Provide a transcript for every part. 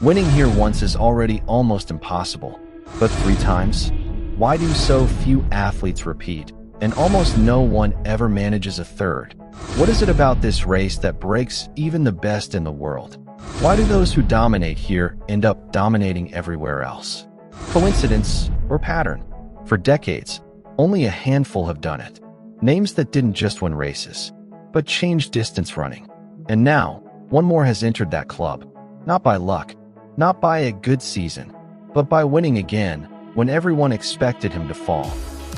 Winning here once is already almost impossible, but 3 times? Why do so few athletes repeat, and almost no one ever manages a third? What is it about this race that breaks even the best in the world? Why do those who dominate here end up dominating everywhere else? Coincidence or pattern? For decades, only a handful have done it. Names that didn't just win races, but changed distance running. And now, one more has entered that club. Not by luck, not by a good season, but by winning again when everyone expected him to fall.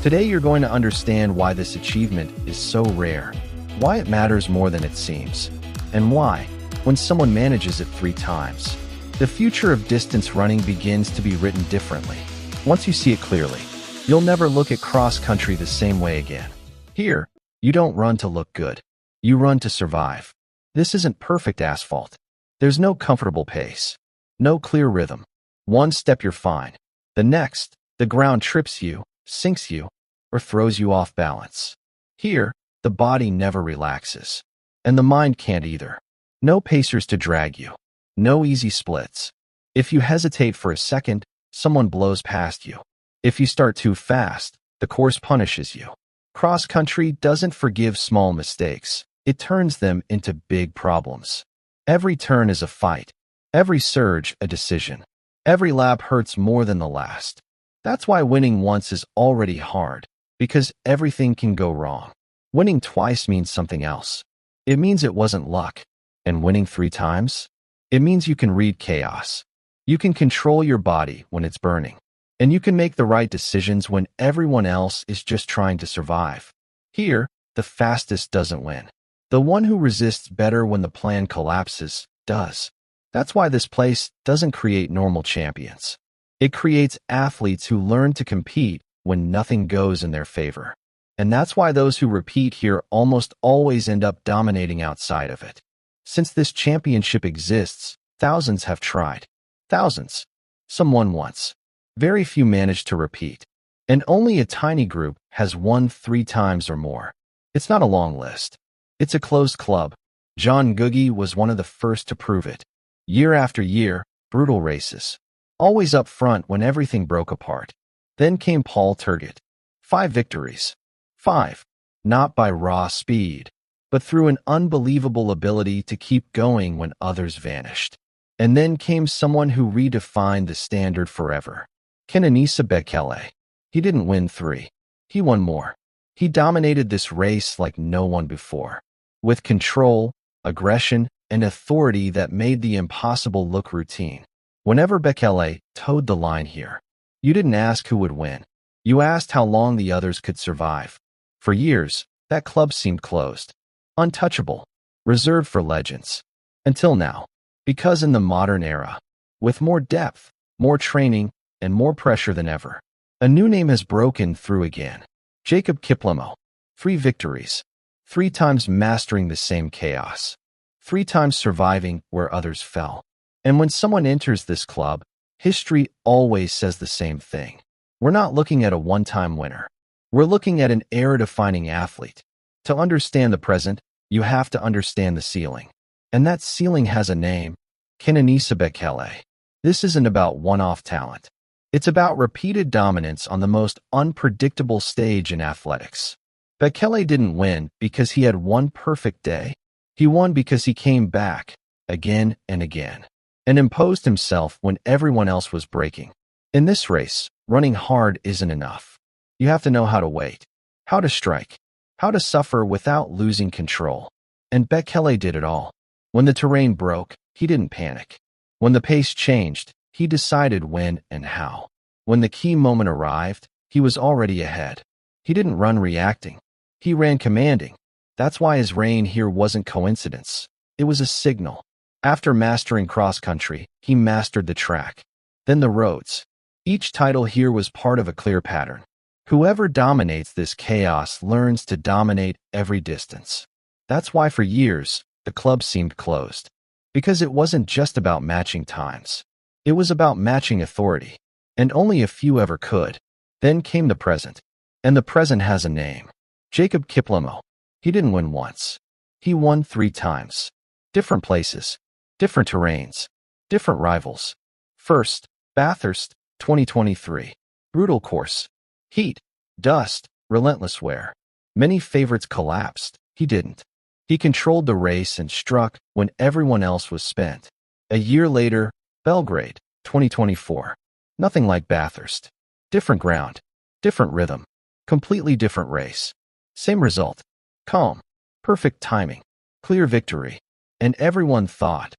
Today you're going to understand why this achievement is so rare, why it matters more than it seems, and why, when someone manages it 3 times, the future of distance running begins to be written differently. Once you see it clearly, you'll never look at cross-country the same way again. Here, you don't run to look good. You run to survive. This isn't perfect asphalt. There's no comfortable pace. No clear rhythm. One step you're fine. The next, the ground trips you, sinks you, or throws you off balance. Here, the body never relaxes. And the mind can't either. No pacers to drag you. No easy splits. If you hesitate for a second, someone blows past you. If you start too fast, the course punishes you. Cross-country doesn't forgive small mistakes. It turns them into big problems. Every turn is a fight. Every surge, a decision. Every lap hurts more than the last. That's why winning once is already hard, because everything can go wrong. Winning twice means something else. It means it wasn't luck. And winning 3 times? It means you can read chaos. You can control your body when it's burning. And you can make the right decisions when everyone else is just trying to survive. Here, the fastest doesn't win. The one who resists better when the plan collapses does. That's why this place doesn't create normal champions. It creates athletes who learn to compete when nothing goes in their favor. And that's why those who repeat here almost always end up dominating outside of it. Since this championship exists, thousands have tried. Thousands. Some won once. Very few managed to repeat. And only a tiny group has won 3 times or more. It's not a long list. It's a closed club. John Ngugi was one of the first to prove it. Year after year, brutal races. Always up front when everything broke apart. Then came Tergat. 5 victories. 5. Not by raw speed, but through an unbelievable ability to keep going when others vanished. And then came someone who redefined the standard forever. Kenenisa Bekele. He didn't win 3. He won more. He dominated this race like no one before. With control, aggression, and authority that made the impossible look routine. Whenever Bekele towed the line here, you didn't ask who would win. You asked how long the others could survive. For years, that club seemed closed. Untouchable. Reserved for legends. Until now. Because in the modern era, with more depth, more training, and more pressure than ever, a new name has broken through again. Kiplimo. 3 victories. 3 times mastering the same chaos. 3 times surviving where others fell. And when someone enters this club, history always says the same thing. We're not looking at a one-time winner. We're looking at an era-defining athlete. To understand the present, you have to understand the ceiling. And that ceiling has a name, Kenenisa Bekele. This isn't about one-off talent. It's about repeated dominance on the most unpredictable stage in athletics. Bekele didn't win because he had one perfect day. He won because he came back, again and again, and imposed himself when everyone else was breaking. In this race, running hard isn't enough. You have to know how to wait, how to strike, how to suffer without losing control. And Bekele did it all. When the terrain broke, he didn't panic. When the pace changed, he decided when and how. When the key moment arrived, he was already ahead. He didn't run reacting. He ran commanding. That's why his reign here wasn't coincidence. It was a signal. After mastering cross-country, he mastered the track. Then the roads. Each title here was part of a clear pattern. Whoever dominates this chaos learns to dominate every distance. That's why for years, the club seemed closed. Because it wasn't just about matching times. It was about matching authority. And only a few ever could. Then came the present. And the present has a name. Kiplimo. He didn't win once. He won 3 times. Different places. Different terrains. different rivals. First, Bathurst, 2023. Brutal course. Heat, dust, relentless wear. Many favorites collapsed. He didn't. He controlled the race and struck when everyone else was spent. A year later, Belgrade, 2024. Nothing like Bathurst. Different ground, different rhythm, completely different race. Same result. Calm, perfect timing, clear victory. And everyone thought,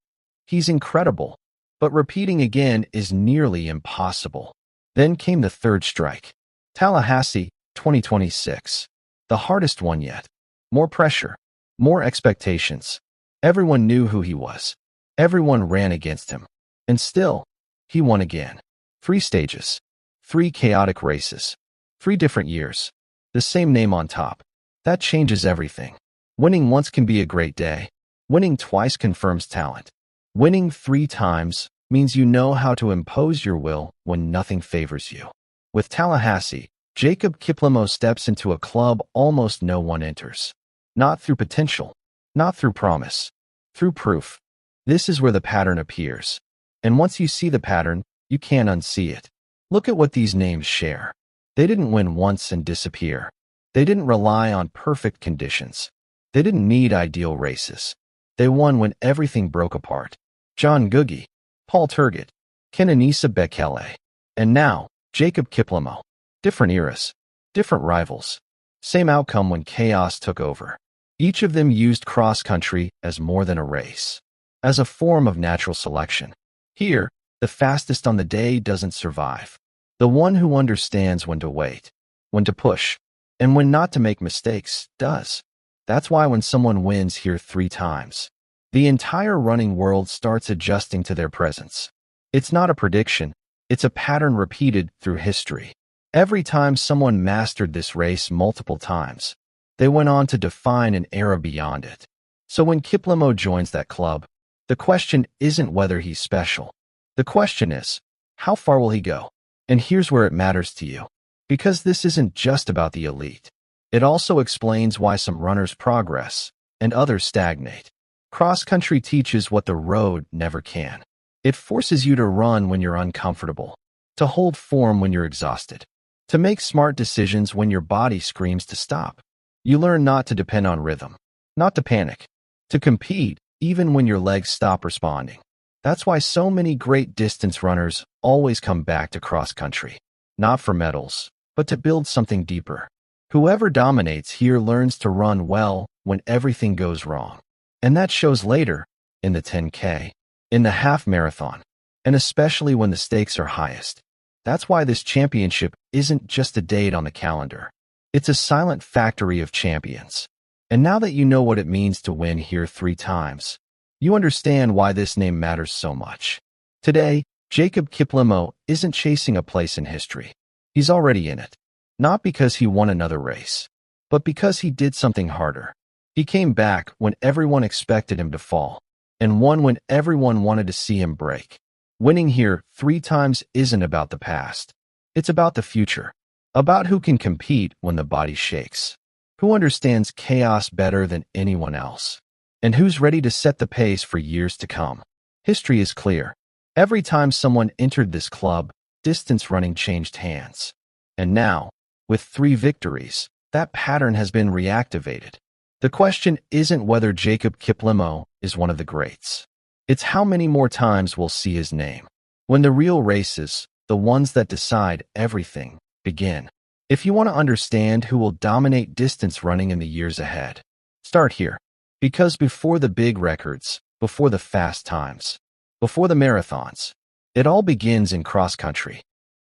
he's incredible. But repeating again is nearly impossible. Then came the third strike. Tallahassee, 2026. The hardest one yet. More pressure, more expectations. Everyone knew who he was. Everyone ran against him. And still, he won again. 3 stages. 3 chaotic races. 3 different years. The same name on top. That changes everything. Winning once can be a great day. Winning twice confirms talent. Winning 3 times means you know how to impose your will when nothing favors you. With Tallahassee, Jacob Kiplimo steps into a club almost no one enters. Not through potential, not through promise, through proof. This is where the pattern appears. And once you see the pattern, you can't unsee it. Look at what these names share. They didn't win once and disappear. They didn't rely on perfect conditions. They didn't need ideal races. They won when everything broke apart. John Ngugi, Paul Tergat, Kenenisa Bekele. And now, Jacob Kiplimo. Different eras, different rivals. Same outcome when chaos took over. Each of them used cross-country as more than a race, as a form of natural selection. Here, the fastest on the day doesn't survive. The one who understands when to wait, when to push, and when not to make mistakes does. That's why when someone wins here 3 times, the entire running world starts adjusting to their presence. It's not a prediction, it's a pattern repeated through history. Every time someone mastered this race multiple times, they went on to define an era beyond it. So when Kiplimo joins that club, the question isn't whether he's special. The question is, how far will he go? And here's where it matters to you. Because this isn't just about the elite. It also explains why some runners progress and others stagnate. Cross-country teaches what the road never can. It forces you to run when you're uncomfortable, to hold form when you're exhausted, to make smart decisions when your body screams to stop. You learn not to depend on rhythm, not to panic, to compete even when your legs stop responding. That's why so many great distance runners always come back to cross-country, not for medals, but to build something deeper. Whoever dominates here learns to run well when everything goes wrong. And that shows later, in the 10K, in the half marathon, and especially when the stakes are highest. That's why this championship isn't just a date on the calendar. It's a silent factory of champions. And now that you know what it means to win here 3 times, you understand why this name matters so much. Today, Jacob Kiplimo isn't chasing a place in history. He's already in it. Not because he won another race, but because he did something harder. He came back when everyone expected him to fall, and won when everyone wanted to see him break. Winning here 3 times isn't about the past. It's about the future. About who can compete when the body shakes. Who understands chaos better than anyone else. And who's ready to set the pace for years to come. History is clear. Every time someone entered this club, distance running changed hands. And now, with 3 victories, that pattern has been reactivated. The question isn't whether Jacob Kiplimo is one of the greats. It's how many more times we'll see his name. When the real races, the ones that decide everything, begin. If you want to understand who will dominate distance running in the years ahead, start here. Because before the big records, before the fast times, before the marathons, it all begins in cross-country.